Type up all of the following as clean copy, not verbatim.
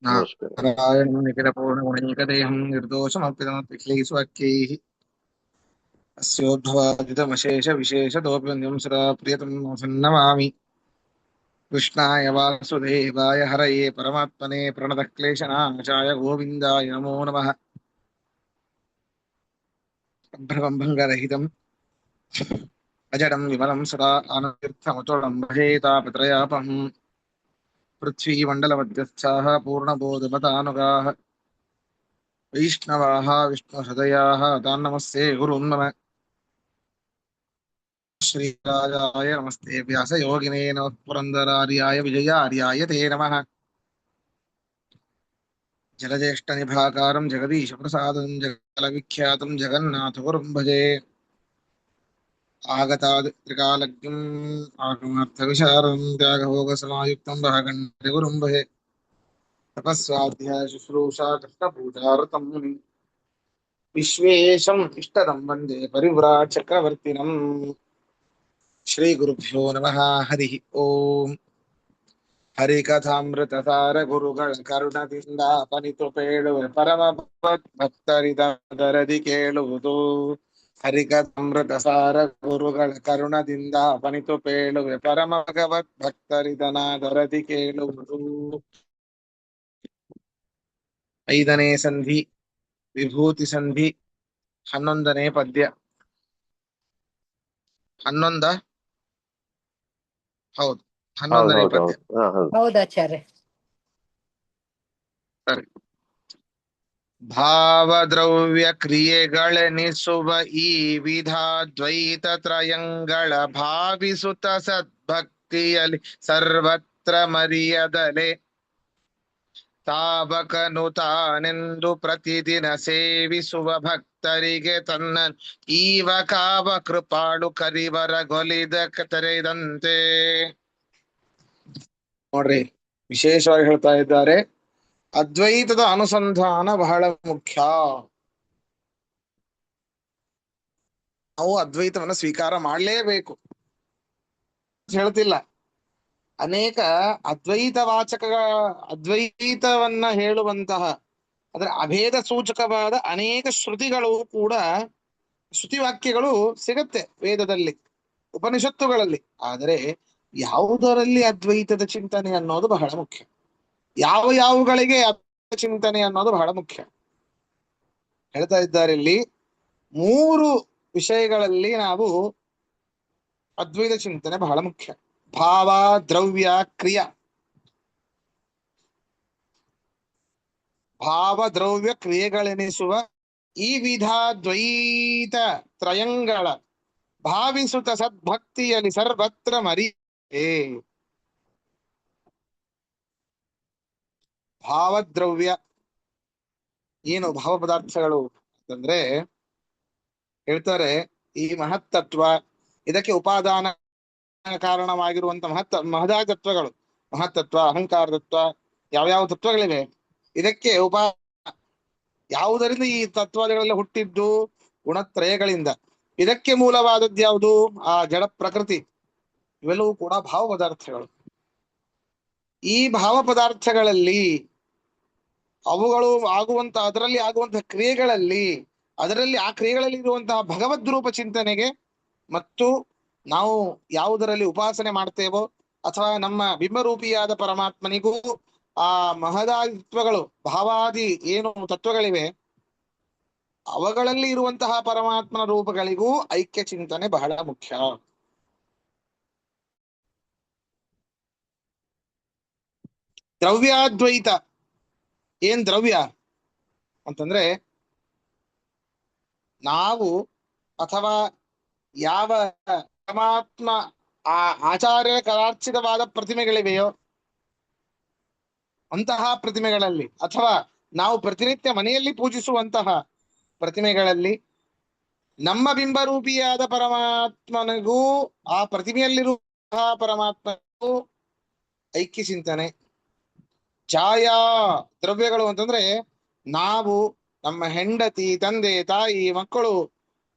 ನಮಸ್ಕಾರ. ನಾರಾಯಣಂ ನಿಖಿಲಪೂರ್ಣಗುಣೈಕದೇಹಂ ನಿರ್ದೋಷಮಪ್ಯತಮತ್ವಿಕ್ಲೈಸ್ವಾಕ್ಯೈಃ ಅಸ್ಯೋದ್ಭವಾದಿತಮಶೇಷವಿಶೇಷತೋऽಪ್ಯನ್ಯಂ ಸದಾ ಪ್ರಿಯತಂ ಸನ್ನಮಾಮಿ ಕೃಷ್ಣಾಯ ವಾಸುದೇವಾಯ ಹರಯೇ ಪರಮಾತ್ಮನೇ ಪ್ರಣತಕ್ಲೇಶನಾಶಾಯ ಗೋವಿಂದಾಯ ನಮೋ ನಮಃ. ಭ್ರಮಭಂಗರಹಿತಂ ಅಜಡಂ ವಿಮಲಂ ಸದಾ ಆನತೀರ್ಥಮಚೋಳಂ ಭಜೇ ತಾಪತ್ರಯಾಪಹಂ ಪೃಥ್ವೀಮण्डलमध्यस्थाः पूर्णबोधमतानुगाः वैष्णवाः विष्णुहृदयाः तान् नमस्ते गुरून् नमः. श्रीराजाय नमस्ते व्यासयोगिने नमः पुरन्दरार्याय विजयार्याय ते नमः. जलज्येष्ठनिभाकारं जगदीशप्रसादं जगलविख्यातं जगन्नाथगुरुं भजे. आगतादित्रिकालज्ञम् आगमार्थविशारदं त्यागभोगसमायुक्तं भागण्डगुरुं भजे. तपस्वाध्याय शुश्रूषा कृष्णपूजारतं विश्वेशम् इष्टदं वन्दे परिव्राट् चक्रवर्तिनम्. श्रीगुरुभ्यो नमः. हरिः ओम्. ಹರಿಕಥಾಮೃತಸಾರ ಗುರುಗಳ ಕರುಣದಿಂದ ಅಪನಿತು ಪೇಳುವೆ ಪರಮ ಭಕ್ತರಿದರದಿ ಕೇಳುವುದು. ಹರಿಕಥಾಮೃತಸಾರ ಗುರುಗಳ ಕರುಣದಿಂದ ಅಪನಿತು ಪೇಳುವೆ ಪರಮ ಭಗವತ್ ಭಕ್ತರಿದನಾದರದಿ ಕೇಳುವುದು. ಐದನೇ ಸಂಧಿ ವಿಭೂತಿ ಸಂಧಿ 11ನೇ ಪದ್ಯ. 11 ಹೌದು, 11ನೇ ಪದ್ಯ. ಹೌದಾಚಾರ್ಯ. ಸರಿ. ಭಾವದ್ರವ್ಯ ಕ್ರಿಯೆಗಳೆನಿಸುವ ಈ ವಿಧ ದ್ವೈತ ತ್ರಯಂಗಳ ಭಾವಿಸುತ್ತ ಸದ್ಭಕ್ತಿಯಲ್ಲಿ ಸರ್ವತ್ರ ಮರಿಯದಲೆ ತಾವಕನು ತಾನೆಂದು ಪ್ರತಿದಿನ ಸೇವಿಸುವ ಭಕ್ತರಿಗೆ ತನ್ನ ಈವ ಕಾವ ಕೃಪಾಳು ಕರಿವರಗೊಲಿದ ತೆರೆದಂತೆ. ನೋಡ್ರಿ, ವಿಶೇಷವಾಗಿ ಹೇಳ್ತಾ ಇದ್ದಾರೆ, ಅದ್ವೈತದ ಅನುಸಂಧಾನ ಬಹಳ ಮುಖ್ಯ. ನಾವು ಅದ್ವೈತವನ್ನ ಸ್ವೀಕಾರ ಮಾಡಲೇಬೇಕು ಹೇಳ್ತಿಲ್ಲ. ಅನೇಕ ಅದ್ವೈತವನ್ನ ಹೇಳುವಂತಹ ಅಂದ್ರೆ ಅಭೇದ ಸೂಚಕವಾದ ಅನೇಕ ಶ್ರುತಿಗಳು ಕೂಡ, ಶ್ರುತಿವಾಕ್ಯಗಳು ಸಿಗತ್ತೆ ವೇದದಲ್ಲಿ, ಉಪನಿಷತ್ತುಗಳಲ್ಲಿ. ಆದರೆ ಯಾವುದರಲ್ಲಿ ಅದ್ವೈತದ ಚಿಂತನೆ ಅನ್ನೋದು ಬಹಳ ಮುಖ್ಯ. ಯಾವುಗಳಿಗೆ ಚಿಂತನೆ ಅನ್ನೋದು ಬಹಳ ಮುಖ್ಯ. ಹೇಳ್ತಾ ಇದ್ದಾರೆ ಇಲ್ಲಿ 3 ವಿಷಯಗಳಲ್ಲಿ ನಾವು ಅದ್ವೈತ ಚಿಂತನೆ ಬಹಳ ಮುಖ್ಯ. ಭಾವ, ದ್ರವ್ಯ, ಕ್ರಿಯಾ. ಭಾವ ದ್ರವ್ಯ ಕ್ರಿಯೆಗಳೆನಿಸುವ ಈ ವಿಧ ದ್ವೈತ ತ್ರಯಂಗಳ ಭಾವಿಸುತ್ತ ಸದ್ಭಕ್ತಿಯಲ್ಲಿ ಸರ್ವತ್ರ ಮರಿಯೇ. ಭಾವದ್ರವ್ಯ ಏನು? ಭಾವ ಪದಾರ್ಥಗಳು ಅಂತಂದ್ರೆ ಹೇಳ್ತಾರೆ, ಈ ಮಹತ್ತತ್ವ, ಇದಕ್ಕೆ ಉಪಾದಾನ ಕಾರಣವಾಗಿರುವಂತ ಮಹದಾಯ ತತ್ವಗಳು, ಮಹತ್ತತ್ವ, ಅಹಂಕಾರ ತತ್ವ, ಯಾವ್ಯಾವ ತತ್ವಗಳಿವೆ, ಇದಕ್ಕೆ ಯಾವುದರಿಂದ ಈ ತತ್ವಗಳೆಲ್ಲ ಹುಟ್ಟಿದ್ದು? ಗುಣತ್ರಯಗಳಿಂದ. ಇದಕ್ಕೆ ಮೂಲವಾದದ್ದು ಯಾವುದು? ಆ ಜಡ ಪ್ರಕೃತಿ. ಇವೆಲ್ಲವೂ ಕೂಡ ಭಾವ ಪದಾರ್ಥಗಳು. ಈ ಭಾವ ಪದಾರ್ಥಗಳಲ್ಲಿ ಅವುಗಳು ಅದರಲ್ಲಿ ಆಗುವಂತಹ ಕ್ರಿಯೆಗಳಲ್ಲಿ, ಅದರಲ್ಲಿ ಆ ಕ್ರಿಯೆಗಳಲ್ಲಿ ಇರುವಂತಹ ಭಗವದ್ರೂಪ ಚಿಂತನೆಗೆ, ಮತ್ತು ನಾವು ಯಾವುದರಲ್ಲಿ ಉಪಾಸನೆ ಮಾಡ್ತೇವೋ ಅಥವಾ ನಮ್ಮ ಬಿಂಬರೂಪಿಯಾದ ಪರಮಾತ್ಮನಿಗೂ ಆ ಮಹದಾದಿ ತತ್ವಗಳು, ಭಾವಾದಿ ಏನು ತತ್ವಗಳಿವೆ, ಅವುಗಳಲ್ಲಿ ಇರುವಂತಹ ಪರಮಾತ್ಮನ ರೂಪಗಳಿಗೂ ಐಕ್ಯ ಚಿಂತನೆ ಬಹಳ ಮುಖ್ಯ. ದ್ರವ್ಯಾದ್ವೈತ. ಏನ್ ದ್ರವ್ಯ ಅಂತಂದ್ರೆ, ನಾವು ಅಥವಾ ಯಾವ ಪರಮಾತ್ಮ ಆ ಆಚಾರ್ಯ ಕರಾರ್ಚಿತವಾದ ಪ್ರತಿಮೆಗಳಿವೆಯೋ ಅಂತಹ ಪ್ರತಿಮೆಗಳಲ್ಲಿ, ಅಥವಾ ನಾವು ಪ್ರತಿನಿತ್ಯ ಮನೆಯಲ್ಲಿ ಪೂಜಿಸುವಂತಹ ಪ್ರತಿಮೆಗಳಲ್ಲಿ ನಮ್ಮ ಬಿಂಬರೂಪಿಯಾದ ಪರಮಾತ್ಮನಿಗೂ ಆ ಪ್ರತಿಮೆಯಲ್ಲಿರುವಂತಹ ಪರಮಾತ್ಮನಿಗೂ ಐಕ್ಯ ಚಿಂತನೆ. ಛಾಯಾ ದ್ರವ್ಯಗಳು ಅಂತಂದ್ರೆ, ನಾವು ನಮ್ಮ ಹೆಂಡತಿ, ತಂದೆ, ತಾಯಿ, ಮಕ್ಕಳು,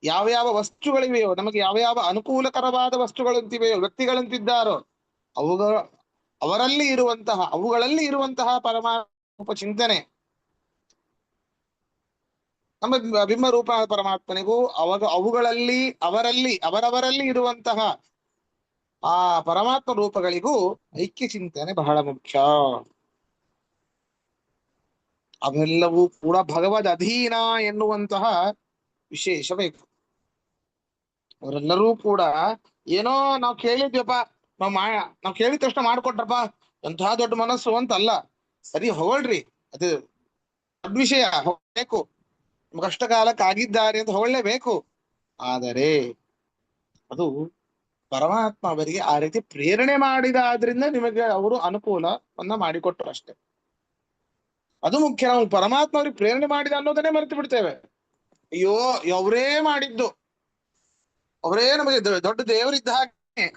ಯಾವ ವಸ್ತುಗಳಿವೆಯೋ, ನಮಗೆ ಯಾವ ಅನುಕೂಲಕರವಾದ ವಸ್ತುಗಳಂತಿವೆಯೋ, ವ್ಯಕ್ತಿಗಳಂತಿದ್ದಾರೋ, ಅವುಗಳಲ್ಲಿ ಇರುವಂತಹ ಪರಮಾತ್ಮ ರೂಪ ಚಿಂತನೆ ನಮ್ಮ ಬಿಂಬ ರೂಪ ಪರಮಾತ್ಮನಿಗೂ ಅವುಗಳಲ್ಲಿ ಅವರವರಲ್ಲಿ ಇರುವಂತಹ ಆ ಪರಮಾತ್ಮ ರೂಪಗಳಿಗೂ ಐಕ್ಯ ಚಿಂತನೆ ಬಹಳ ಮುಖ್ಯ. ಅವೆಲ್ಲವೂ ಕೂಡ ಭಗವದ್ ಅಧೀನ ಎನ್ನುವಂತಹ ವಿಶೇಷ ಬೇಕು. ಅವರೆಲ್ಲರೂ ಕೂಡ ಏನೋ ನಾವು ಕೇಳಿದ್ವಪ್ಪ, ನಾವು ಕೇಳಿದ ತಕ್ಷಣ ಮಾಡ್ಕೊಟ್ರಪ್ಪ, ಎಂತಹ ದೊಡ್ಡ ಮನಸ್ಸು ಅಂತಲ್ಲ. ಸರಿ ಹೊಗಳ್ರಿ, ಅದು ದೊಡ್ಡ ವಿಷಯ, ಹೋಗ್ಬೇಕು, ಕಷ್ಟ ಕಾಲಕ್ಕೆ ಆಗಿದ್ದಾರೆ ಅಂತ ಹೊಗಳಲೇಬೇಕು. ಆದರೆ ಅದು ಪರಮಾತ್ಮ ಅವರಿಗೆ ಆ ರೀತಿ ಪ್ರೇರಣೆ ಮಾಡಿದಾದ್ರಿಂದ ನಿಮಗೆ ಅವರು ಅನುಕೂಲವನ್ನ ಮಾಡಿಕೊಟ್ರು ಅಷ್ಟೇ. ಅದು ಮುಖ್ಯ. ನಾವು ಪರಮಾತ್ಮ ಅವ್ರಿಗೆ ಪ್ರೇರಣೆ ಮಾಡಿದ ಅನ್ನೋದನ್ನೇ ಮರೆತು ಬಿಡ್ತೇವೆ. ಅಯ್ಯೋ, ಅವರೇ ಮಾಡಿದ್ದು, ಅವರೇ ನಮಗೆ ದೊಡ್ಡ ದೇವರಿದ್ದ ಹಾಗೆ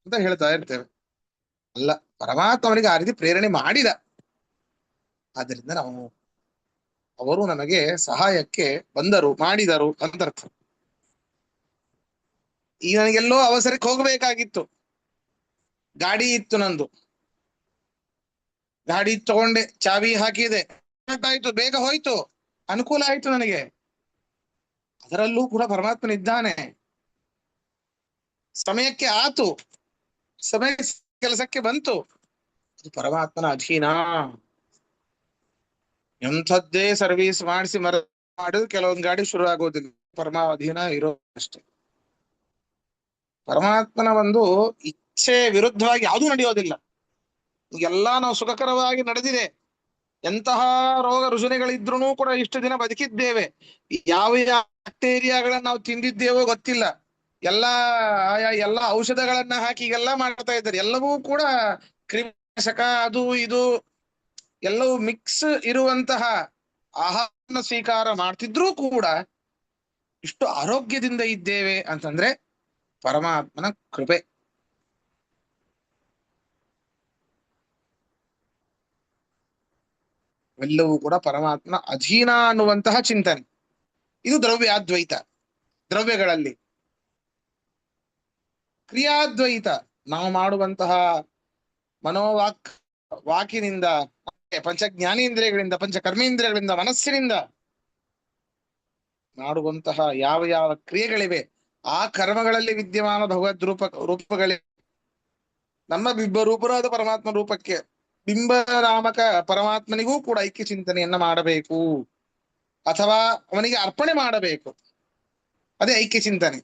ಅಂತ ಹೇಳ್ತಾ ಇರ್ತೇವೆ. ಅಲ್ಲ, ಪರಮಾತ್ಮ ಅವರಿಗೆ ಆ ರೀತಿ ಪ್ರೇರಣೆ ಮಾಡಿದ, ಆದ್ರಿಂದ ನಾವು ಅವರು ನಮಗೆ ಸಹಾಯಕ್ಕೆ ಬಂದರು, ಮಾಡಿದರು ಅಂತ ಅರ್ಥ. ಈಗ ನನಗೆಲ್ಲೋ ಅವಸರಕ್ಕೆ ಹೋಗ್ಬೇಕಾಗಿತ್ತು, ಗಾಡಿ ಇತ್ತು ನಂದು, ಗಾಡಿ ತಗೊಂಡೆ, ಚಾವಿ ಹಾಕಿದೆ, ಆಯ್ತು, ಬೇಗ ಹೋಯ್ತು, ಅನುಕೂಲ ಆಯ್ತು ನನಗೆ. ಅದರಲ್ಲೂ ಕೂಡ ಪರಮಾತ್ಮನಿದ್ದಾನೆ. ಸಮಯಕ್ಕೆ ಆತು, ಸಮಯ ಕೆಲಸಕ್ಕೆ ಬಂತು, ಅದು ಪರಮಾತ್ಮನ ಅಧೀನ. ಎಂಥದ್ದೇ ಸರ್ವಿಸ್ ಮಾಡಿಸಿ ಮಾಡಿದ್ರೆ ಕೆಲವೊಂದು ಗಾಡಿ ಶುರು ಆಗೋದಿಲ್ಲ, ಪರಮಾಧೀನ ಇರೋ ಅಷ್ಟೇ. ಪರಮಾತ್ಮನ ಒಂದು ಇಚ್ಛೆ ವಿರುದ್ಧವಾಗಿ ಯಾವುದೂ ನಡೆಯೋದಿಲ್ಲ. ಈಗೆಲ್ಲಾ ನಾವು ಸುಖಕರವಾಗಿ ನಡೆದಿದೆ, ಎಂತಹ ರೋಗ ರುಜಿನಗಳಿದ್ರೂ ಕೂಡ ಇಷ್ಟು ದಿನ ಬದುಕಿದ್ದೇವೆ. ಯಾವ ಯಾವ ಬ್ಯಾಕ್ಟೀರಿಯಾಗಳನ್ನ ನಾವು ತಿಂದಿದ್ದೇವೋ ಗೊತ್ತಿಲ್ಲ, ಎಲ್ಲ ಔಷಧಗಳನ್ನ ಹಾಕಿ ಈಗೆಲ್ಲ ಮಾಡ್ತಾ ಇದ್ದಾರೆ. ಎಲ್ಲವೂ ಕೂಡ ಕ್ರಿಮಿನಾಶಕ, ಅದು ಇದು ಎಲ್ಲವೂ ಮಿಕ್ಸ್ ಇರುವಂತಹ ಆಹಾರ ಸ್ವೀಕಾರ ಮಾಡ್ತಿದ್ರೂ ಕೂಡ ಇಷ್ಟು ಆರೋಗ್ಯದಿಂದ ಇದ್ದೇವೆ ಅಂತಂದ್ರೆ ಪರಮಾತ್ಮನ ಕೃಪೆ. ಎಲ್ಲವೂ ಕೂಡ ಪರಮಾತ್ಮ ಅಧೀನ ಅನ್ನುವಂತಹ ಚಿಂತನೆ. ಇದು ದ್ರವ್ಯಾದ್ವೈತ. ದ್ರವ್ಯಗಳಲ್ಲಿ ಕ್ರಿಯಾದ್ವೈತ, ನಾವು ಮಾಡುವಂತಹ ವಾಕಿನಿಂದ, ಪಂಚ ಜ್ಞಾನೇಂದ್ರಿಯಗಳಿಂದ, ಪಂಚ ಕರ್ಮೇಂದ್ರಿಯಗಳಿಂದ, ಮನಸ್ಸಿನಿಂದ ಮಾಡುವಂತಹ ಯಾವ ಯಾವ ಕ್ರಿಯೆಗಳಿವೆ ಆ ಕರ್ಮಗಳಲ್ಲಿ ವಿದ್ಯಮಾನ ಭಗವದ್ ರೂಪಗಳೇ ನಮ್ಮ ಬಿಂಬ ರೂಪರಾದ ಪರಮಾತ್ಮ ರೂಪಕ್ಕೆ, ಬಿಂಬ ನಾಮಕ ಪರಮಾತ್ಮನಿಗೂ ಕೂಡ ಐಕ್ಯ ಚಿಂತನೆಯನ್ನ ಮಾಡಬೇಕು, ಅಥವಾ ಅವನಿಗೆ ಅರ್ಪಣೆ ಮಾಡಬೇಕು. ಅದೇ ಐಕ್ಯ ಚಿಂತನೆ,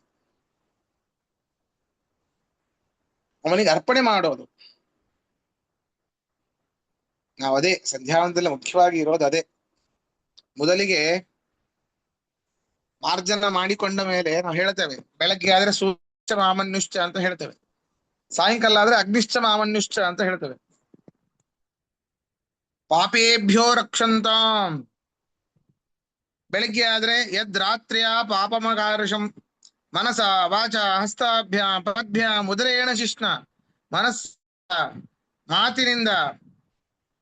ಅವನಿಗೆ ಅರ್ಪಣೆ ಮಾಡೋದು. ನಾವು ಅದೇ ಸಂಧ್ಯಾವಂತದಲ್ಲಿ ಮುಖ್ಯವಾಗಿ ಇರೋದು ಅದೇ. ಮೊದಲಿಗೆ ಮಾರ್ಜನ ಮಾಡಿಕೊಂಡ ಮೇಲೆ ನಾವು ಹೇಳ್ತೇವೆ, ಬೆಳಗ್ಗೆ ಆದ್ರೆ ಸೂರ್ಯ ಮಾಮನ್ಯುಶ್ಚ ಅಂತ ಹೇಳ್ತೇವೆ, ಸಾಯಂಕಾಲ ಆದ್ರೆ ಅಗ್ನಿಶ್ಚ ಮಾಮನ್ಯುಶ್ಚ ಅಂತ ಹೇಳ್ತೇವೆ. ಪಾಪೇಭ್ಯೋ ರಕ್ಷಂತಾಂ, ಬೆಳಗ್ಗೆ ಆದ್ರೆ ಯದ್ರಾತ್ರಿಯ ಪಾಪಮಗಾರುಷಂ ಮನಸ ವಾಚ ಹಸ್ತಾಭ್ಯಾಂ ಪದ್ಭ್ಯಾಂ ಉದರೇಣ ಶಿಷ್ಣ, ಮನಸ್ಸ ಮಾತಿನಿಂದ,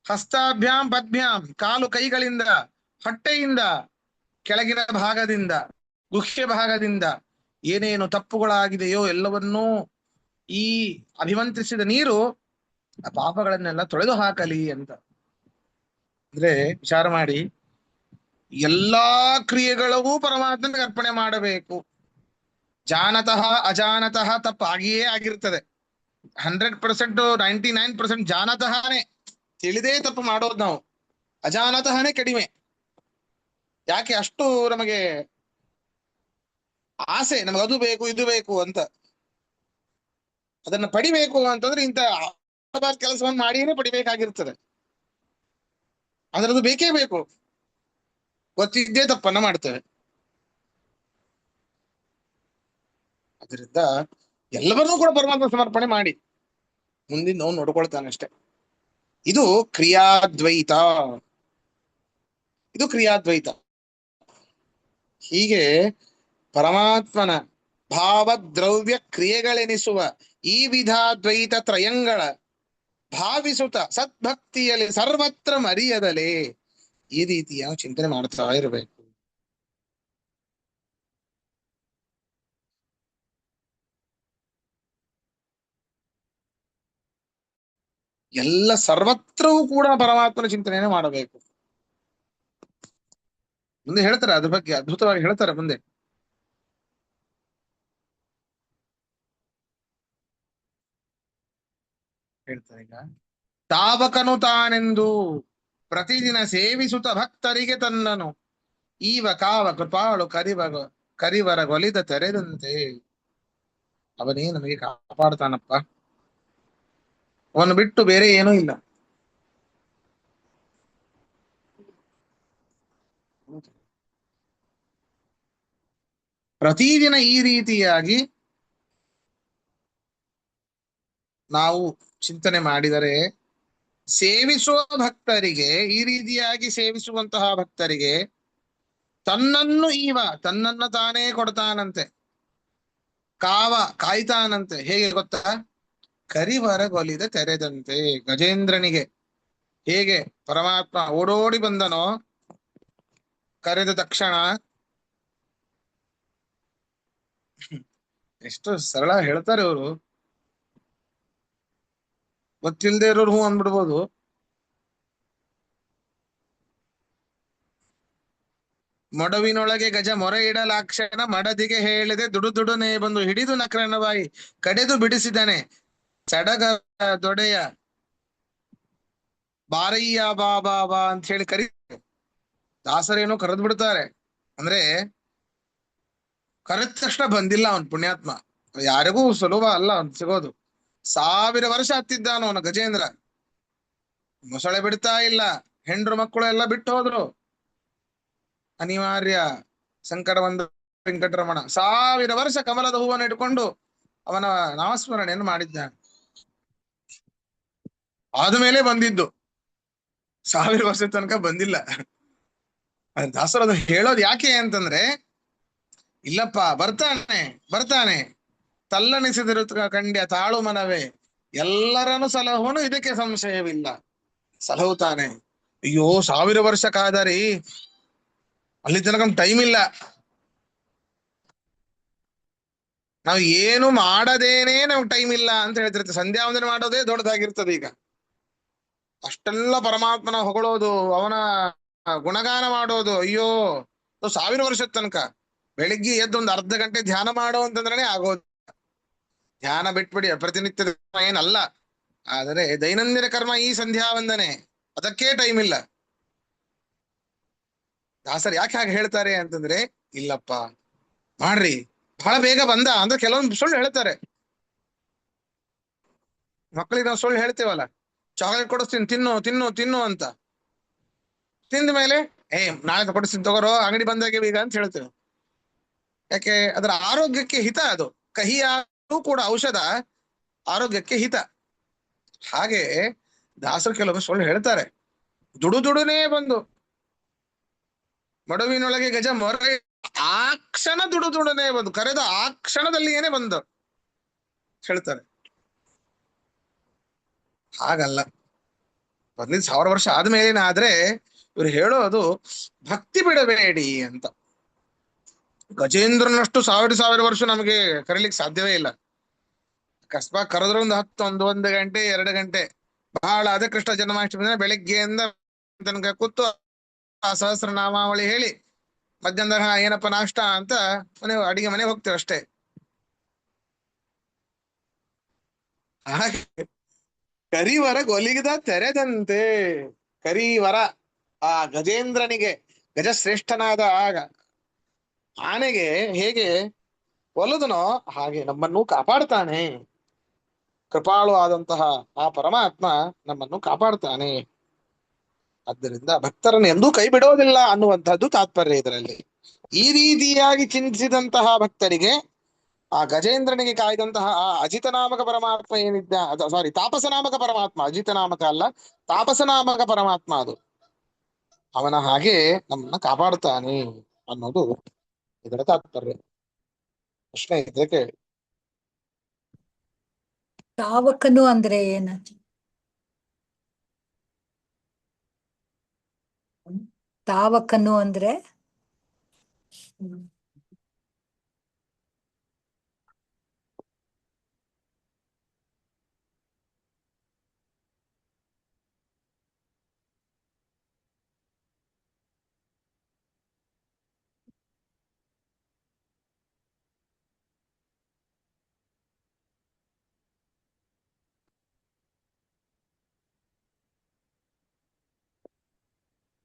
ಹಸ್ತಾಭ್ಯಾಂ ಪದ್ಭ್ಯಾಂ ಕಾಲು ಕೈಗಳಿಂದ, ಹೊಟ್ಟೆಯಿಂದ, ಕೆಳಗಿನ ಭಾಗದಿಂದ, ಗುಹ್ಯ ಭಾಗದಿಂದ ಏನೇನು ತಪ್ಪುಗಳಾಗಿದೆಯೋ ಎಲ್ಲವನ್ನೂ ಈ ಅಭಿಮಂತ್ರಿಸಿದ ನೀರು ಆ ಪಾಪಗಳನ್ನೆಲ್ಲ ತೊಳೆದು ಹಾಕಲಿ ಅಂತ. ಅಂದ್ರೆ ವಿಚಾರ ಮಾಡಿ, ಎಲ್ಲಾ ಕ್ರಿಯೆಗಳಿಗೂ ಪರಮಾತ್ಮನಿಗೆ ಅರ್ಪಣೆ ಮಾಡಬೇಕು. ಜಾನತಃ ಅಜಾನತಃ ತಪ್ಪಾಗಿಯೇ ಆಗಿರ್ತದೆ. 100%, 99% ಜಾನತಃನೇ, ತಿಳಿದೇ ತಪ್ಪು ಮಾಡೋದು ನಾವು. ಅಜಾನತಃನೇ ಕಡಿಮೆ. ಯಾಕೆ ಅಷ್ಟು ನಮಗೆ ಆಸೆ, ನಮಗೆ ಅದು ಬೇಕು ಇದು ಬೇಕು ಅಂತ. ಅದನ್ನ ಪಡಿಬೇಕು ಅಂತಂದ್ರೆ ಇಂಥ ಕೆಲಸವನ್ನು ಮಾಡಿಯೇ ಪಡಿಬೇಕಾಗಿರ್ತದೆ. ಅದರದು ಬೇಕೇ ಬೇಕು, ಗೊತ್ತಿದ್ದೇ ತಪ್ಪನ್ನ ಮಾಡ್ತೇವೆ. ಅದರಿಂದ ಎಲ್ಲವನ್ನೂ ಕೂಡ ಪರಮಾತ್ಮ ಸಮರ್ಪಣೆ ಮಾಡಿ ಮುಂದಿನ ನಾವು ನೋಡ್ಕೊಳ್ತಾನೆ ಅಷ್ಟೆ. ಇದು ಕ್ರಿಯಾದ್ವೈತ. ಇದು ಕ್ರಿಯಾದ್ವೈತ. ಹೀಗೆ ಪರಮಾತ್ಮನ ಭಾವ ದ್ರವ್ಯ ಕ್ರಿಯೆಗಳೆನಿಸುವ ಈ ವಿಧಾದ್ವೈತ ತ್ರಯಂಗಳ ಭಾವಿಸುತ್ತ ಸದ್ಭಕ್ತಿಯಲ್ಲಿ ಸರ್ವತ್ರ ಮರಿಯದಲೇ ಈ ರೀತಿಯ ಚಿಂತನೆ ಮಾಡ್ತಾ ಇರಬೇಕು. ಎಲ್ಲ ಸರ್ವತ್ರವೂ ಕೂಡ ಪರಮಾತ್ಮನ ಚಿಂತನೆಯನ್ನು ಮಾಡಬೇಕು. ಮುಂದೆ ಹೇಳ್ತಾರೆ ಅದ್ರ ಬಗ್ಗೆ, ಅದ್ಭುತವಾಗಿ ಹೇಳ್ತಾರೆ ಮುಂದೆ. ಹೇಳ್ತಾರೆ ಈಗ, ತಾವಕನು ತಾನೆಂದು ಪ್ರತಿದಿನ ಸೇವಿಸುತ್ತ ಭಕ್ತರಿಗೆ ತನ್ನನು ಈವ ಕಾವ ಕೃಪಾಳು ಕರಿವರ ಗೊಲಿದ ತೆರೆದಂತೆ. ಅವನೇ ನಮಗೆ ಕಾಪಾಡ್ತಾನಪ್ಪ, ಅವನು ಬಿಟ್ಟು ಬೇರೆ ಏನೂ ಇಲ್ಲ. ಪ್ರತಿದಿನ ಈ ರೀತಿಯಾಗಿ ನಾವು ಚಿಂತನೆ ಮಾಡಿದರೆ, ಸೇವಿಸುವ ಭಕ್ತರಿಗೆ, ಈ ರೀತಿಯಾಗಿ ಸೇವಿಸುವಂತಹ ಭಕ್ತರಿಗೆ ತನ್ನನ್ನು ತನ್ನನ್ನ ತಾನೇ ಕೊಡ್ತಾನಂತೆ. ಕಾಯ್ತಾನಂತೆ. ಹೇಗೆ ಗೊತ್ತಾ? ಕರಿವರಗೊಲಿದ ತೆರೆದಂತೆ. ಗಜೇಂದ್ರನಿಗೆ ಹೇಗೆ ಪರಮಾತ್ಮ ಓಡೋಡಿ ಬಂದನೋ ಕರೆದ ತಕ್ಷಣ, ಎಷ್ಟು ಸರಳ ಹೇಳ್ತಾರೆ ಅವರು. ಗೊತ್ತಿಲ್ಲದೆ ಇರೋರು ಹೂ ಅಂದ್ಬಿಡ್ಬೋದು. ಮೊಡವಿನೊಳಗೆ ಗಜ ಮೊರೆ ಇಡಲಾಕ್ಷಣ ಮಡದಿಗೆ ಹೇಳಿದೆ ದುಡುನೆ ಬಂದು ಹಿಡಿದು ನಕ್ರನವಾಯಿ ಕಡೆದು ಬಿಡಿಸಿದನೆ ಚಡಗ ದೊಡೆಯ ಬಾರಯ್ಯ ಬಾ ಬಾ ಬಾ ಅಂತ ಹೇಳಿ ದಾಸರೇನೋ ಕರೆದು ಬಿಡ್ತಾರೆ. ಅಂದ್ರೆ ಕರೆದ ತಕ್ಷಣ ಬಂದಿಲ್ಲ ಅವನ್ ಪುಣ್ಯಾತ್ಮ. ಯಾರಿಗೂ ಸುಲಭ ಅಲ್ಲ ಅವನ್ ಸಿಗೋದು. 1000 ವರ್ಷ ಹತ್ತಿದ್ದಾನು ಅವನ ಗಜೇಂದ್ರ. ಮೊಸಳೆ ಬಿಡ್ತಾ ಇಲ್ಲ, ಹೆಂಡ್ರು ಮಕ್ಕಳು ಎಲ್ಲ ಬಿಟ್ಟು ಹೋದ್ರು. ಅನಿವಾರ್ಯ ಸಂಕಟ ಬಂದ ವೆಂಕಟರಮಣ 1000 ವರ್ಷ ಕಮಲದ ಹೂವನ್ನು ಇಟ್ಕೊಂಡು ಅವನ ನಾಮಸ್ಮರಣೆಯನ್ನು ಮಾಡಿದ್ದಾನೆ. ಆದ್ಮೇಲೆ ಬಂದಿದ್ದು, 1000 ವರ್ಷದ ತನಕ ಬಂದಿಲ್ಲ. ದಾಸರದು ಹೇಳೋದು ಯಾಕೆ ಅಂತಂದ್ರೆ, ಇಲ್ಲಪ್ಪ ಬರ್ತಾನೆ ಬರ್ತಾನೆ, ತಲ್ಲಣಿಸಿದಿರು ಕಂಡ್ಯ ತಾಳು ಮನವೇ, ಎಲ್ಲರನ್ನು ಸಲಹುವನು ಇದಕ್ಕೆ ಸಂಶಯವಿಲ್ಲ. ಸಲಹುತ್ತಾನೆ. ಅಯ್ಯೋ 1000 ವರ್ಷ ಕಾದರಿ, ಅಲ್ಲಿ ತನಕ ಟೈಮ್ ಇಲ್ಲ. ನಾವು ಏನು ಮಾಡದೇನೆ ನಮ್ಗೆ ಟೈಮ್ ಇಲ್ಲ ಅಂತ ಹೇಳ್ತಿರ್ತೇವೆ. ಸಂಧ್ಯಾ ವಂದನೆ ಮಾಡೋದೇ ದೊಡ್ಡದಾಗಿರ್ತದೆ. ಈಗ ಅಷ್ಟೆಲ್ಲ ಪರಮಾತ್ಮನ ಹೊಗಳೋದು, ಅವನ ಗುಣಗಾನ ಮಾಡೋದು, ಅಯ್ಯೋ 1000 ವರ್ಷದ ತನಕ. ಬೆಳಿಗ್ಗೆ ಎದ್ದು ಒಂದು ಅರ್ಧ ಗಂಟೆ ಧ್ಯಾನ ಮಾಡೋ ಅಂತಂದ್ರೆ ಆಗೋದು. ಧ್ಯಾನ ಬಿಟ್ಬಿಡಿ, ಪ್ರತಿನಿತ್ಯದ ಏನಲ್ಲ, ಆದರೆ ದೈನಂದಿನ ಕರ್ಮ ಈ ಸಂಧ್ಯಾ ವಂದನೆ, ಅದಕ್ಕೆ ಟೈಮ್ ಇಲ್ಲ. ದಾಸರು ಯಾಕೆ ಹಾಗೆ ಹೇಳ್ತಾರೆ ಅಂತಂದ್ರೆ, ಇಲ್ಲಪ್ಪ ಮಾಡ್ರಿ, ಬಹಳ ಬೇಗ ಬಂದ ಅಂದ್ರೆ ಕೆಲವೊಂದು ಸುಳ್ಳು ಹೇಳ್ತಾರೆ. ಮಕ್ಕಳಿಗೆ ನಾವು ಸುಳ್ಳು ಹೇಳ್ತೇವಲ್ಲ, ಚಾಕ್ಲೇಟ್ ಕೊಡಿಸ್ತೀನಿ ತಿನ್ನು ತಿನ್ನು ತಿನ್ನು ಅಂತ. ತಿಂದ ಮೇಲೆ ನಾಳೆ ಕೊಡಿಸ್ತೀನಿ ತಗೋರೋ, ಅಂಗಡಿ ಬಂದಾಗೆ ಈಗ ಅಂತ ಹೇಳ್ತೇವೆ. ಯಾಕೆ? ಅದರ ಆರೋಗ್ಯಕ್ಕೆ ಹಿತ ಅದು. ಕಹಿಯಾದರೂ ಕೂಡ ಔಷಧ ಆರೋಗ್ಯಕ್ಕೆ ಹಿತ. ಹಾಗೆ ದಾಸರು ಕೆಲವು ಸುಳ್ಳು ಹೇಳ್ತಾರೆ. ದುಡುನೆ ಬಂದು ಮಡುವಿನೊಳಗೆ ಗಜ ಮೊರೆ, ಆ ಕ್ಷಣ ದುಡುನೆ ಬಂದು ಕರೆದ ಆ ಕ್ಷಣದಲ್ಲಿ ಏನೇ ಬಂದು ಹೇಳ್ತಾರೆ. ಹಾಗಲ್ಲ, ಬಂದಿದ್ 1000 ವರ್ಷ ಆದ್ಮೇಲೇನ. ಆದ್ರೆ ಇವ್ರು ಹೇಳೋದು ಭಕ್ತಿ ಬಿಡಬೇಡಿ ಅಂತ. ಗಜೇಂದ್ರನಷ್ಟು 1000 ವರ್ಷ ನಮಗೆ ಕರೀಲಿಕ್ಕೆ ಸಾಧ್ಯವೇ ಇಲ್ಲ. ಅಕಸ್ಮಾತ್ ಕರೆದ್ರೆ ಒಂದು 10 ಒಂದು ಗಂಟೆ 2 ಗಂಟೆ ಬಹಳ. ಅದೇ ಕೃಷ್ಣ ಜನ್ಮಾಷ್ಟಮಿ ದಿನ ಬೆಳಿಗ್ಗೆಯಿಂದ ತನಕ ಕೂತು ಆ ಸಹಸ್ರ ನಾಮಾವಳಿ ಹೇಳಿ ಮಧ್ಯಾಹ್ನ ಏನಪ್ಪ ನಾಷ್ಟ ಅಂತ ಅಡಿಗೆ ಮನೆಗೆ ಹೋಗ್ತೇವೆ ಅಷ್ಟೇ. ಹಾಗೆ ಕರಿವರ ಗೊಲಿಗದ ತೆರೆದಂತೆ. ಕರಿವರ ಆ ಗಜೇಂದ್ರನಿಗೆ, ಗಜಶ್ರೇಷ್ಠನಾದ ಆಗ ಆನೆಗೆ ಹೇಗೆ ಒಲಿದನೋ ಹಾಗೆ ನಮ್ಮನ್ನು ಕಾಪಾಡ್ತಾನೆ. ಕೃಪಾಳು ಆದಂತಹ ಆ ಪರಮಾತ್ಮ ನಮ್ಮನ್ನು ಕಾಪಾಡ್ತಾನೆ. ಆದ್ದರಿಂದ ಭಕ್ತರನ್ನು ಎಂದೂ ಕೈ ಬಿಡೋದಿಲ್ಲ ಅನ್ನುವಂಥದ್ದು ತಾತ್ಪರ್ಯ ಇದರಲ್ಲಿ. ಈ ರೀತಿಯಾಗಿ ಚಿಂತಿಸಿದಂತಹ ಭಕ್ತರಿಗೆ ಆ ಗಜೇಂದ್ರನಿಗೆ ಕಾಯ್ದಂತಹ ಆ ಅಜಿತನಾಮಕ ಪರಮಾತ್ಮ ಏನಿದ್ದ, ಸಾರಿ ತಾಪಸನಾಮಕ ಪರಮಾತ್ಮ, ಅಜಿತನಾಮಕ ಅಲ್ಲ, ತಾಪಸನಾಮಕ ಪರಮಾತ್ಮ ಅದು. ಅವನ ಹಾಗೆ ನಮ್ಮನ್ನ ಕಾಪಾಡ್ತಾನೆ ಅನ್ನೋದು ಇದರ ತಾತ್ಪರ್ಯ. ಪ್ರಶ್ನೆ ಇದಕ್ಕೆ ತಾವಕನು ಅಂದ್ರೆ ಏನು? ತಾವಕನು ಅಂದ್ರೆ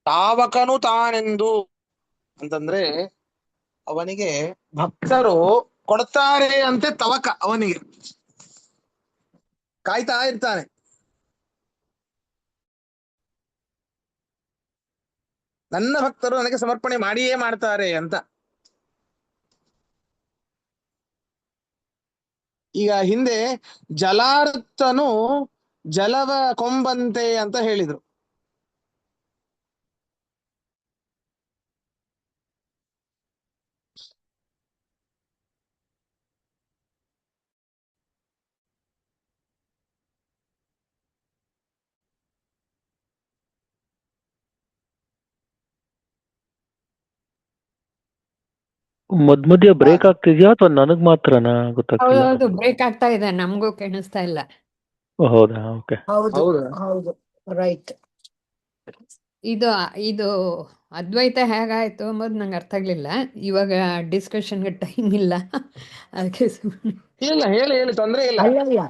ತಾವಕನು ತಾನೆಂದು ಅಂತಂದ್ರೆ ಅವನಿಗೆ ಭಕ್ತರು ಕೊಡ್ತಾರೆ ಅಂತೆ ತವಕ, ಅವನಿಗೆ ಕಾಯ್ತಾ ಇರ್ತಾನೆ. ನನ್ನ ಭಕ್ತರು ನನಗೆ ಸಮರ್ಪಣೆ ಮಾಡಿಯೇ ಮಾಡ್ತಾರೆ ಅಂತ. ಈಗ ಹಿಂದೆ ಜಲಾರ್ತನು ಜಲವ ಕೊಂಬಂತೆ ಅಂತ ಹೇಳಿದ್ರು. ಮಧ್ಯ ಬ್ರೇಕ್ ಆಗ್ತಿದ್ಯಾ ಅಥವಾ ನನಗ್ ಮಾತ್ರನಾ ಗೊತ್ತಾಗ್ತಿಲ್ಲ? ಹೌದೌದು, ಬ್ರೇಕ್ ಆಗ್ತಾ ಇದೆ, ನಮಗೂ ಕೇಳಿಸ್ತಾ ಇಲ್ಲ. ಓ, ಹೌದಾ? ಓಕೆ. ಹೌದು ಹೌದಾ? ಹೌದು, ರೈಟ್. ಇದು ಇದು ಅದ್ವೈತ ಹೇಗಾಯ್ತು ಅಂಬೋದು ನಂಗೆ ಅರ್ಥ ಆಗ್ಲಿಲ್ಲ. ಇವಾಗ ಡಿಸ್ಕಷನ್ಗೆ ಟೈಮ್ ಇಲ್ಲ, ಅದಕ್ಕೆ ಇಲ್ಲ, ಹೇಳಿ ಹೇಳಿ, ತೊಂದ್ರೆ ಇಲ್ಲ. ಅಲ್ಲಲ್ಲ,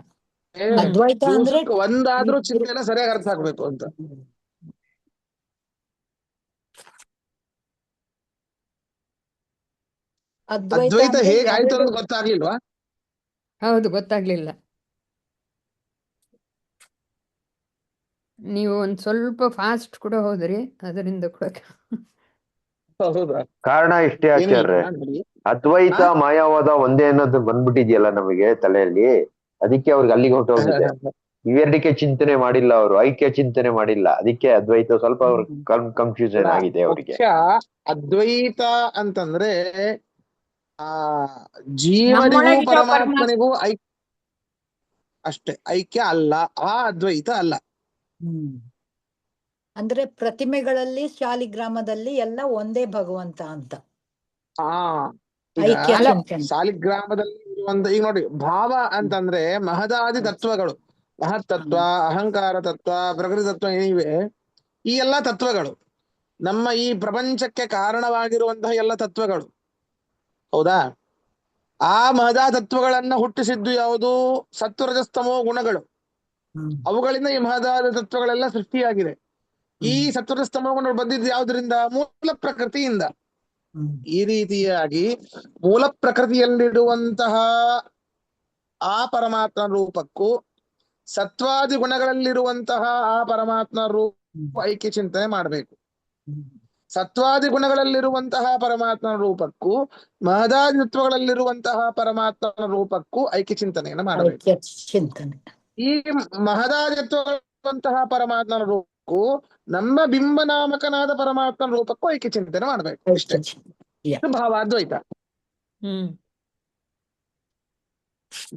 ಏ, ಅದ್ವೈತ ಅಂದ್ರೆ ದಿವ್ಸಕ್ಕೆ ಒಂದಾದ್ರೂ ಚಿಂತನೆ ಸರಿಯಾಗಿ ಅರ್ಥ ಆಗ್ಬೇಕು ಅಂತ. ಅದ್ವೈತ ಅದ್ವೈತ ಅಂದ್ರೆ ಹೇಗಾಯ್ತು ಎರಡು. ಅಂತ ಗೊತ್ತಾಗ್ಲಿಲ್ವಾ? ಹೌದು, ಗೊತ್ತಾಗ್ಲಿಲ್ಲ. ನೀವು ಒಂದ್ ಸ್ವಲ್ಪ ಫಾಸ್ಟ್ ಕೂಡ ಹೋದ್ರಿ, ಅದರಿಂದ ಕೂಡ ಹೌದಾ? ಕಾರಣ ಇಷ್ಟೇ ಏನಿಲ್ಲ ಆಚಾರ್ಯ, ಬಿಡಿ. ಅದ್ವೈತ ಹಾ? ಮಾಯಾವಾದ ಒಂದೇ ಅನ್ನೋದು ಬಂದ್ಬಿಟ್ಟಿದ್ಯಲ್ಲ ನಮಗೆ ತಲೆಯಲ್ಲಿ, ಅದಕ್ಕೆ ಅವ್ರಿಗೆ ಅಲ್ಲಿಗೆ ಹೊರಟೋಗಿದೆ. ಇವೆರಡಕ್ಕೆ ಚಿಂತನೆ ಮಾಡಿಲ್ಲ ಅವರು, ಐಕ್ಯ ಚಿಂತನೆ ಮಾಡಿಲ್ಲ, ಅದಕ್ಕೆ ಅದ್ವೈತ ಸ್ವಲ್ಪ ಅವ್ರ ಕನ್ಫ್ಯೂಷನ್ ಆಗಿದೆ ಅವರಿಗೆ. ಮುಖ್ಯ ಅದ್ವೈತ ಅಂತಂದ್ರೆ ಆ ಜೀವನಿಗೂ ನಮ್ಮೊಳಗಿರೋ ಪರಮಾತ್ಮ. ಪರಮಾತ್ಮನಿಗೂ ಅಷ್ಟೇ ಐಕ್ಯ ಅಲ್ಲ, ಆ ಅದ್ವೈತ ಅಲ್ಲ. ಅಂದ್ರೆ ಪ್ರತಿಮೆಗಳಲ್ಲಿ ಶಾಲಿಗ್ರಾಮದಲ್ಲಿ ಎಲ್ಲ ಒಂದೇ ಭಗವಂತ ಅಂತ ಆ ಈಗ ಐಕ್ಯ ಚಿಂತನೆ. ಸಾಲಿಗ್ರಾಮದಲ್ಲಿ ಇರುವಂತ, ಈಗ ನೋಡಿ, ಭಾವ ಅಂತಂದ್ರೆ ಮಹದಾದಿ ತತ್ವಗಳು, ಮಹತ್ ತತ್ವ, ಅಹಂಕಾರ ತತ್ವ, ಪ್ರಕೃತಿ ತತ್ವ ಏನಿವೆ, ಈ ಎಲ್ಲಾ ತತ್ವಗಳು ನಮ್ಮ ಈ ಪ್ರಪಂಚಕ್ಕೆ ಕಾರಣವಾಗಿರುವಂತಹ ಎಲ್ಲ ತತ್ವಗಳು. ಹೌದಾ? ಆ ಮಹದಾ ತತ್ವಗಳನ್ನ ಹುಟ್ಟಿಸಿದ್ದು ಯಾವುದು? ಸತ್ವರಜಸ್ತಮೋ ಗುಣಗಳು. ಅವುಗಳಿಂದ ಈ ಮಹದಾದ ತತ್ವಗಳೆಲ್ಲ ಸೃಷ್ಟಿಯಾಗಿದೆ. ಈ ಸತ್ವರಜಸ್ತಮೋ ಗುಣಗಳು ಬಂದಿದ್ದು ಯಾವುದರಿಂದ? ಮೂಲ ಪ್ರಕೃತಿಯಿಂದ. ಈ ರೀತಿಯಾಗಿ ಮೂಲ ಪ್ರಕೃತಿಯಲ್ಲಿರುವಂತಹ ಆ ಪರಮಾತ್ಮ ರೂಪಕ್ಕೂ ಸತ್ವಾದಿ ಗುಣಗಳಲ್ಲಿರುವಂತಹ ಆ ಪರಮಾತ್ಮ ರೂಪ ಐಕ್ಯ ಚಿಂತನೆ ಮಾಡಬೇಕು. ಸತ್ವಾದಿ ಗುಣಗಳಲ್ಲಿರುವಂತಹ ಪರಮಾತ್ಮನ ರೂಪಕ್ಕೂ ಮಹದಾದಿ ತತ್ವಗಳಲ್ಲಿರುವಂತಹ ಪರಮಾತ್ಮನ ರೂಪಕ್ಕೂ ಐಕ್ಯ ಚಿಂತನೆಯನ್ನು ಮಾಡಬೇಕು. ಐಕ್ಯ ಚಿಂತನೆ. ಈ ಮಹದಾದಿ ತತ್ವಗಳಿರುವಂತಹ ಪರಮಾತ್ಮನ ರೂಪಕ್ಕೂ ನಮ್ಮ ಬಿಂಬನಾಮಕನಾದ ಪರಮಾತ್ಮನ ರೂಪಕ್ಕೂ ಐಕ್ಯ ಚಿಂತನೆ ಮಾಡಬೇಕು. ಇಷ್ಟೇ. ಇದು ಭಾವಾದ್ವೈತ.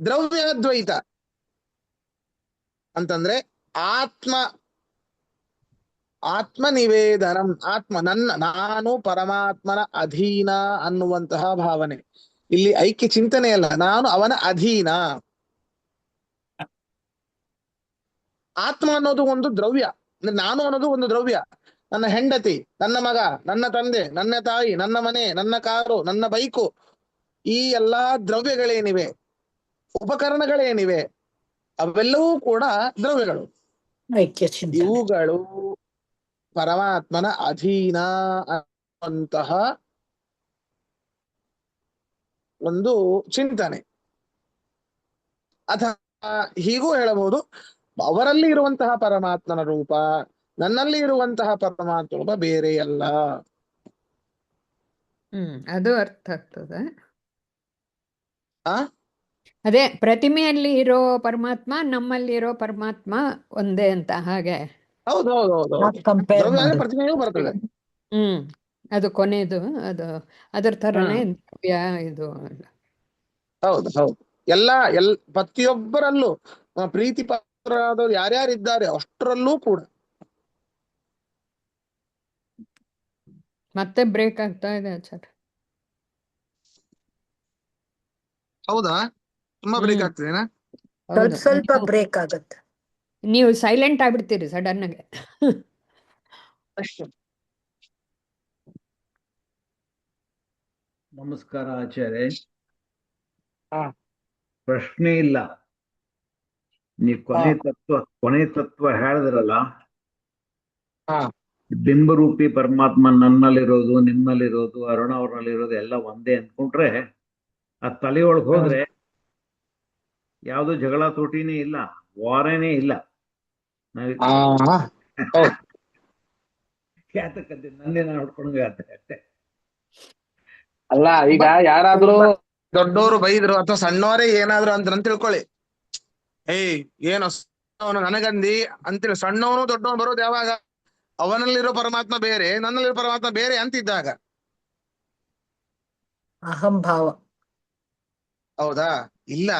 ದ್ರವ್ಯಾದ್ವೈತ ಅಂತಂದ್ರೆ ಆತ್ಮ ನಿವೇದನಂ, ನಾನು ಪರಮಾತ್ಮನ ಅಧೀನ ಅನ್ನುವಂತಹ ಭಾವನೆ. ಇಲ್ಲಿ ಐಕ್ಯ ಚಿಂತನೆ ಅಲ್ಲ, ನಾನು ಅವನ ಅಧೀನ. ಆತ್ಮ ಅನ್ನೋದು ಒಂದು ದ್ರವ್ಯ, ನಾನು ಅನ್ನೋದು ಒಂದು ದ್ರವ್ಯ. ನನ್ನ ಹೆಂಡತಿ, ನನ್ನ ಮಗ, ನನ್ನ ತಂದೆ, ನನ್ನ ತಾಯಿ, ನನ್ನ ಮನೆ, ನನ್ನ ಕಾರು, ನನ್ನ ಬೈಕು, ಈ ಎಲ್ಲಾ ದ್ರವ್ಯಗಳೇನಿವೆ, ಉಪಕರಣಗಳೇನಿವೆ, ಅವೆಲ್ಲವೂ ಕೂಡ ದ್ರವ್ಯಗಳು. ಐಕ್ಯ ಚಿಂತನೆ. ಇವುಗಳು ಪರಮಾತ್ಮನ ಅಧೀನ ಅನ್ನುವಂತಹ ಒಂದು ಚಿಂತನೆ. ಅಥವಾ ಹೀಗೂ ಹೇಳಬಹುದು, ಅವರಲ್ಲಿ ಇರುವಂತಹ ಪರಮಾತ್ಮನ ರೂಪ ನನ್ನಲ್ಲಿ ಇರುವಂತಹ ಪರಮಾತ್ಮ ರೂಪ ಬೇರೆಯಲ್ಲ. ಅದು ಅರ್ಥ ಆಗ್ತದೆ. ಆ ಅದೇ ಪ್ರತಿಮೆಯಲ್ಲಿ ಇರೋ ಪರಮಾತ್ಮ ನಮ್ಮಲ್ಲಿ ಇರೋ ಪರಮಾತ್ಮ ಒಂದೇ ಅಂತ. ಹಾಗೆ ಹೌದು ಹೌದು ಹೌದು ಹೌದು. ಕಂಪೇರ್ ದ್ರವ್ಯ ಅಂದ್ರೆ ಮಾಡಿ. ಪ್ರತಿಮೆಯೂ ಬರ್ತದೆ. ಅದು ಕೊನೆದು, ಅದರ ತರನೇ ದ್ರವ್ಯ ಇದು. ಹೌದು ಹೌದು. ಪ್ರತಿಯೊಬ್ಬರಲ್ಲೂ ಪ್ರೀತಿ ಪಾತ್ರರಾದವರು ಯಾರ್ಯಾರಿದ್ದಾರೆ ಅಷ್ಟರಲ್ಲೂ ಕೂಡ. ಮತ್ತೆ ಬ್ರೇಕ್ ಆಗ್ತಾ ಇದೆ ಆಚಾರ್ಯ. ಹೌದಾ? ತುಂಬಾ ಬ್ರೇಕ್ ಆಗ್ತದೇನಾ? ಸ್ವಲ್ಪ ಬ್ರೇಕ್ ಆಗತ್ತೆ. ನೀವು ಸೈಲೆಂಟ್ ಆಗ್ಬಿಡ್ತೀರಿ ಸಡನ್ ಆಗಿ. ನಮಸ್ಕಾರ ಆಚಾರ್ಯ. ಪ್ರಶ್ನೆ ಇಲ್ಲ, ನೀವು ಕೊನೆ ತತ್ವ ಹೇಳಿದ್ರಲ್ಲ, ಬಿಂಬರೂಪಿ ಪರಮಾತ್ಮ ನನ್ನಲ್ಲಿರೋದು, ನಿಮ್ಮಲ್ಲಿರೋದು, ಅರುಣ ಅವ್ರಲ್ಲಿರೋದು ಎಲ್ಲ ಒಂದೇ ಅಂದ್ಕೊಂಡ್ರೆ ಆ ತಲೆಯೊಳಗೆ ಹೋದ್ರೆ ಯಾವ್ದು ಜಗಳ ತೋಟಿನೇ ಇಲ್ಲ, ವಾರನೇ ಇಲ್ಲ. ಯಾತಕ್ಕಂತೆ ನನ್ನೇ ನಾನು ಹೊಡ್ಕೊಂಡ್ಗೆ ಅಷ್ಟೇ. ಅಲ್ಲ ಈಗ ಯಾರಾದ್ರೂ ದೊಡ್ಡವರು ಬೈದ್ರು ಅಥವಾ ಸಣ್ಣವರೇ ಏನಾದ್ರು ಅಂತ ತಿಳ್ಕೊಳ್ಳಿ, ಏಯ್ ಏನೋ ಅವನು ನನಗಂದಿ ಅಂತೇಳಿ ಸಣ್ಣವನು ದೊಡ್ಡವನು ಬರೋದು ಯಾವಾಗ? ಅವನಲ್ಲಿರೋ ಪರಮಾತ್ಮ ಬೇರೆ, ನನ್ನಲ್ಲಿರೋ ಪರಮಾತ್ಮ ಬೇರೆ ಅಂತಿದ್ದಾಗ. ಅಹಂಭಾವ. ಹೌದಾ? ಇಲ್ಲ,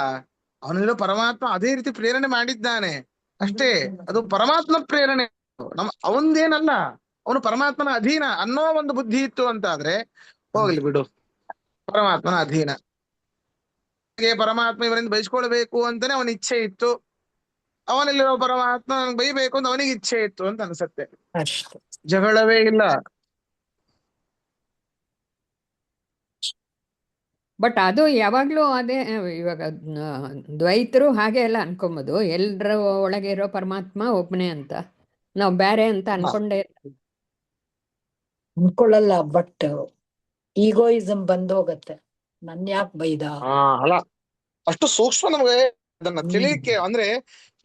ಅವನಲ್ಲಿರೋ ಪರಮಾತ್ಮ ಅದೇ ರೀತಿ ಪ್ರೇರಣೆ ಮಾಡಿದ್ದಾನೆ ಅಷ್ಟೇ. ಅದು ಪರಮಾತ್ಮ ಪ್ರೇರಣೆ, ಅವಂದೇನಲ್ಲ. ಅವನು ಪರಮಾತ್ಮನ ಅಧೀನ ಅನ್ನೋ ಒಂದು ಬುದ್ಧಿ ಇತ್ತು ಅಂತ ಆದ್ರೆ ಹೋಗ್ಲಿ ಬಿಡು, ಪರಮಾತ್ಮನ ಅಧೀನ. ಪರಮಾತ್ಮ ಇವರಿಂದ ಬಯಸ್ಕೊಳ್ಬೇಕು ಅಂತಾನೆ ಅವನ ಇಚ್ಛೆ ಇತ್ತು, ಅವನಲ್ಲಿರೋ ಪರಮಾತ್ಮ ನನಗೆ ಬೈಬೇಕು ಅಂತ ಅವನಿಗೆ ಇಚ್ಛೆ ಇತ್ತು ಅಂತ ಅನ್ಸತ್ತೆ. ಅಷ್ಟೇ. ಜಗಳವೇ ಇಲ್ಲ. ಬಟ್ ಅದು ಯಾವಾಗ್ಲೂ ಅದೇ. ಇವಾಗ ದ್ವೈತರು ಹಾಗೆ ಎಲ್ಲ ಅನ್ಕೊಂಬೋದು, ಎಲ್ರ ಒಳಗೆ ಇರೋ ಪರಮಾತ್ಮ ಒಬ್ಬನೇ ಅಂತ. ನಾವು ಬೇರೆ ಅಂತ ಅನ್ಕೊಂಡೇ ಅನ್ಕೊಳ್ಳಲ್ಲ, ಬಟ್ ಈಗೋಯಿಸಮ್ ಬಂದ್ ಹೋಗತ್ತೆ. ನನ್ ಯಾಕೆ ಬೈದ? ಅಲ್ಲ, ಅಷ್ಟು ಸೂಕ್ಷ್ಮ ನಮ್ಗೆ ಅದನ್ನ ತಿಳಿಯಕ್ಕೆ. ಅಂದ್ರೆ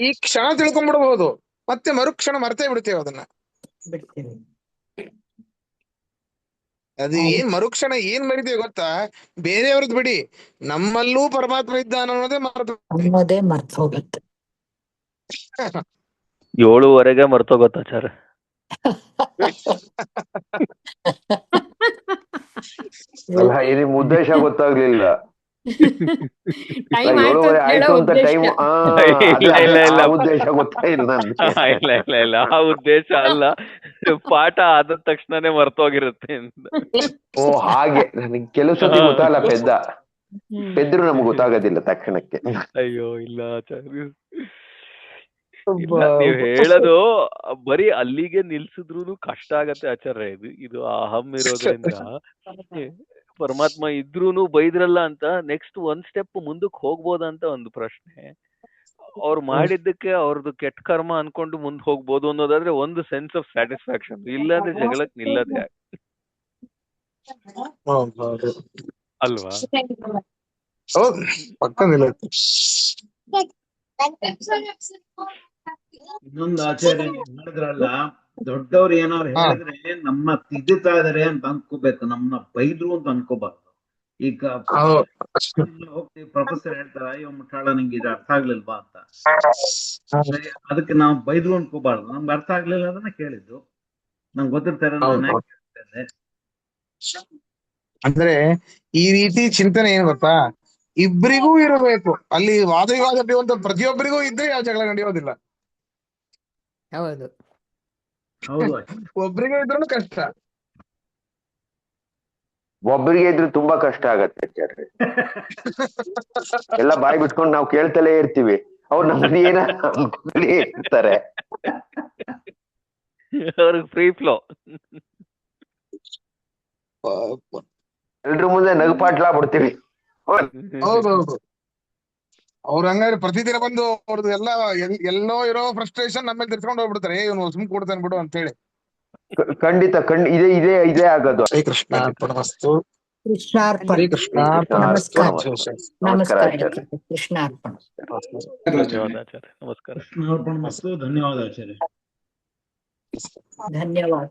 ಈ ಕ್ಷಣ ತಿಳ್ಕೊಂಡ್ಬಿಡ್ಬಹುದು, ಮತ್ತೆ ಮರುಕ್ಷಣ ಮರ್ತೇ ಬಿಡ್ತೇವೆ ಅದನ್ನ. ಬಿಡ್ತೀನಿ. ಅದು ಏನ್ ಮರುಕ್ಷಣ ಏನ್ ಮರಿತೇವೆ ಗೊತ್ತಾ? ಬೇರೆಯವ್ರದ್ದು ಬಿಡಿ, ನಮ್ಮಲ್ಲೂ ಪರಮಾತ್ಮ ಇದ್ದಾನ ಅನ್ನೋದೇ ಅನ್ನೋದೇ ಮರ್ತ್ ಹೋಗತ್ತೆ. 7:30 ಮರ್ತೋಗತ್ತ ಆಚಾರ್ಯ. ಅಲ್ಲ, ಇದು ನಿಮ್ಮ ಉದ್ದೇಶ ಗೊತ್ತಾಗ್ಲಿಲ್ಲ. ಟೈಮ್ 7:30 ಆಯ್ತು ಅಂತ ಟೈಮ್ ಇಲ್ಲ ಉದ್ದೇಶ ಗೊತ್ತಾಗಿಲ್ಲ ನನ್ಗೆ. ಇಲ್ಲ ಆ ಉದ್ದೇಶ ಅಲ್ಲ, ಪಾಠ ಆದ ತಕ್ಷಣನೇ ಮರ್ತೋಗಿರುತ್ತೆ ಅಂತ. ಓ ಹಾಗೆ, ನನಗೆ ಕೆಲವು ಸತಿ ಗೊತ್ತಾಗಲ್ಲ ಪೆದ್ರು ನಮ್ಗೆ ಗೊತ್ತಾಗೋದಿಲ್ಲ ತಕ್ಷಣಕ್ಕೆ. ಅಯ್ಯೋ ಇಲ್ಲ ಆಚಾರ್ಯ, ಇಲ್ಲ ನೀವ್ ಹೇಳೋದು ಬರೀ ಅಲ್ಲಿಗೆ ನಿಲ್ಸಿದ್ರು ಕಷ್ಟ ಆಗತ್ತೆ ಆಚಾರ್ಯ. ಇದು ಅಹಂ ಇರೋದ್ರಿಂದ ಪರಮಾತ್ಮ ಇದ್ರೂನು ಬೈದ್ರಲ್ಲ ಅಂತ ನೆಕ್ಸ್ಟ್ ಒಂದ್ ಸ್ಟೆಪ್ ಮುಂದಕ್ಕೆ ಹೋಗ್ಬೋದಂತ ಒಂದು ಪ್ರಶ್ನೆ. ಅವ್ರು ಮಾಡಿದ್ದಕ್ಕೆ ಅವ್ರದ್ದು ಕೆಟ್ಟ ಕರ್ಮ ಅನ್ಕೊಂಡು ಮುಂದ್ ಹೋಗ್ಬೋದು ಅನ್ನೋದಾದ್ರೆ ಒಂದು ಸೆನ್ಸ್ ಆಫ್ ಸ್ಯಾಟಿಸ್ಫ್ಯಾಕ್ಷನ್. ಇಲ್ಲಾಂದ್ರೆ ಜಗಳಕ್ ನಿಲ್ಲದೆ ಅಲ್ವಾ? ಇನ್ನೊಂದು ಆಚಾರ್ಯ ಹೇಳಿದ್ರಲ್ಲ, ದೊಡ್ಡವ್ರು ಏನಾದ್ರು ಹೇಳಿದ್ರೆ ನಮ್ಮ ತಿದ್ದುತ್ತಾ ಇದಾರೆ ಅಂತ ಅನ್ಕೋಬೇಕು, ನಮ್ಮನ್ನ ಬೈದ್ರು ಅಂತ ಅನ್ಕೋಬಾರ್ದು. ಈಗ ಹೋಗ್ತೀವಿ, ಪ್ರೊಫೆಸರ್ ಹೇಳ್ತಾರ, ಅಯ್ಯೋ ಮುಟ್ಟಾಳ ನಿಂಗೆ ಇದು ಅರ್ಥ ಆಗ್ಲಿಲ್ವಾ ಅಂತ, ಅದಕ್ಕೆ ನಾವು ಬೈದ್ರು ಅನ್ಕೋಬಾರ್ದು. ನಮ್ಗೆ ಅರ್ಥ ಆಗ್ಲಿಲ್ಲ ಅದನ್ನ ಕೇಳಿದ್ದು, ನಂಗೆ ಗೊತ್ತಿರ್ತಾರೆ ನಾನು ಕೇಳ್ತೇನೆ. ಅಂದ್ರೆ ಈ ರೀತಿ ಚಿಂತನೆ ಏನ್ ಗೊತ್ತಾ, ಇಬ್ಬರಿಗೂ ಇರಬೇಕು. ಅಲ್ಲಿ ವಾದ ವಿವಾದ ನಡೆಯುವಂತ ಪ್ರತಿಯೊಬ್ಬರಿಗೂ ಇದ್ರೆ ಯಾವ ಜಗಳ ನಡೆಯೋದಿಲ್ಲ. ಹೌದು ಹೌದು, ಒಬ್ರಿಗೆ ಇದ್ರೂ ಕಷ್ಟ. ಒಬ್ಬರಿಗೆ ಇದ್ರು ತುಂಬಾ ಕಷ್ಟ ಆಗತ್ತೆ ಆಚಾರ್ಯ. ಎಲ್ಲ ಬಾಯಿ ಬಿಟ್ಕೊಂಡು ನಾವು ಕೇಳ್ತಲೇ ಇರ್ತೀವಿ, ಅವ್ರು ನಮ್ದು ಏನ ಇರ್ತಾರೆ. ಅವ್ರಿಗೆ ಫ್ರೀ ಫ್ಲೋ. ಎಲ್ರ ಮುಂದೆ ನಗುಪಾಟ್ಲಾ ಬಿಡ್ತೀವಿ. ಹೌದೌದು, ಅವ್ರ ಹಂಗಾದ್ರೆ ಪ್ರತಿದಿನ ಬಂದು ಅವ್ರದ್ದು ಎಲ್ಲೋ ಇರೋ ಫ್ರಸ್ಟ್ರೇಷನ್ ನಮ್ಮ ಮೇಲೆ ತಿರ್ಸ್ಕೊಂಡು ಹೋಗ್ಬಿಡ್ತಾರೆ, ಇವನು ಸುಮ್ ಕೊಡ್ತಾನೆ ಬಿಡು ಅಂತ ಹೇಳಿ. ಖಂಡಿತ ಇದೇ ಆಗೋದು. ಕೃಷ್ಣ ಅರ್ಪಣಮಸ್ತು. ಕೃಷ್ಣಾರ್ಪಣ. ನಮಸ್ಕಾರ. ನಮಸ್ಕಾರ. ಕೃಷ್ಣಾರ್ಪಣ. ಧನ್ಯವಾದ ಆಚಾರ್ಯ. ನಮಸ್ಕಾರ. ಕೃಷ್ಣಾರ್ಪಣ ಮಸ್ತು. ಧನ್ಯವಾದ ಆಚಾರ್ಯ. ಧನ್ಯವಾದ.